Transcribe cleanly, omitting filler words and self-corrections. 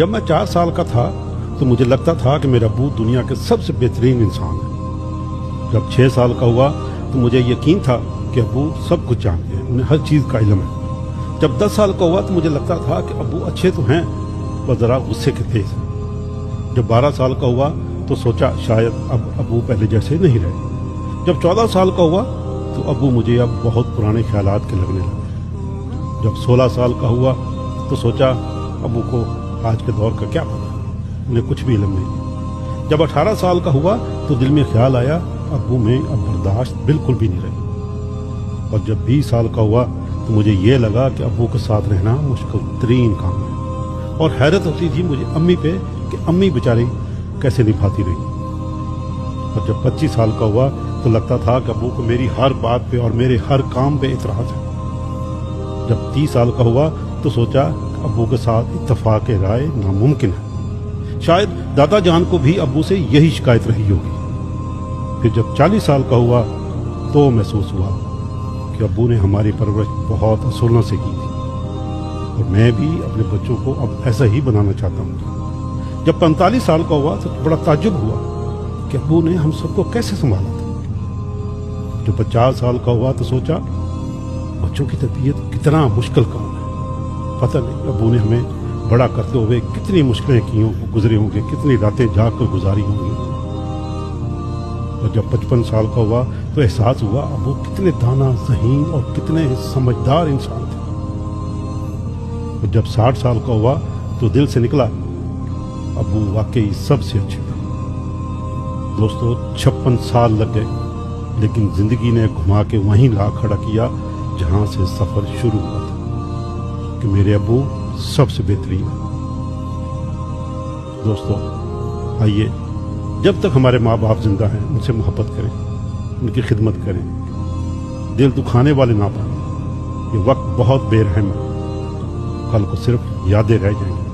جب میں 4 سال کا تھا تو مجھے لگتا تھا کہ میرا ابو دنیا کے سب سے بہترین انسان ہے۔ جب 6 سال کا ہوا تو مجھے یقین تھا کہ ابو سب کچھ جانتے ہیں، انہیں ہر چیز کا علم ہے۔ جب 10 سال کا ہوا تو مجھے لگتا تھا کہ ابو اچھے تو ہیں پر ذرا غصے کے تیز ہیں۔ جب 12 سال کا ہوا تو سوچا شاید اب ابو پہلے جیسے نہیں رہے۔ جب 14 سال کا ہوا تو ابو مجھے اب بہت پرانے خیالات کے لگنے لگے۔ جب 16 سال کا ہوا تو سوچا ابو کو آج کے دور کا کیا پتا، انہیں کچھ بھی علم نہیں۔ جب 18 سال کا ہوا تو دل میں خیال آیا ابو میں اب برداشت بالکل بھی نہیں رہی۔ اور جب 20 سال کا ہوا تو مجھے یہ لگا کہ ابو کے ساتھ رہنا مشکل ترین کام ہے، اور حیرت ہوتی تھی مجھے امی پہ کہ امی بیچاری کیسے نبھاتی رہی۔ اور جب 25 سال کا ہوا تو لگتا تھا کہ ابو کو میری ہر بات پہ اور میرے ہر کام پہ اعتراض ہے۔ جب 30 سال کا ہوا تو سوچا کہ ابو کے ساتھ اتفاق رائے ناممکن ہے، شاید دادا جان کو بھی ابو سے یہی شکایت رہی ہوگی۔ پھر جب 40 سال کا ہوا تو محسوس ہوا کہ ابو نے ہماری پرورش بہت اصولوں سے کی تھی، اور میں بھی اپنے بچوں کو اب ایسا ہی بنانا چاہتا ہوں۔ جب 45 سال کا ہوا تو بڑا تعجب ہوا کہ ابو نے ہم سب کو کیسے سنبھالا تھا۔ جب 50 سال کا ہوا تو سوچا بچوں کی تربیت کتنا مشکل کام ہے، پتہ نہیں ابو نے ہمیں بڑا کرتے ہوئے کتنی مشکلیں کی گزرے ہوں گے، کتنی راتیں جاگ کر گزاری ہوں گی۔ اور جب 55 سال کا ہوا تو احساس ہوا ابو کتنے دانا ذہین اور کتنے سمجھدار انسان تھے۔ اور جب 60 سال کا ہوا تو دل سے نکلا ابو واقعی سب سے اچھے تھے۔ دوستو 56 سال لگ گئے، لیکن زندگی نے گھما کے وہیں لا کھڑا کیا جہاں سے سفر شروع ہوا تھا، کہ میرے ابو سب سے بہترین ہے۔ دوستو آئیے جب تک ہمارے ماں باپ زندہ ہیں ان سے محبت کریں، ان کی خدمت کریں، دل دکھانے والے نہ بنیں۔ یہ وقت بہت بے رحم ہے، کل کو صرف یادیں رہ جائیں گی۔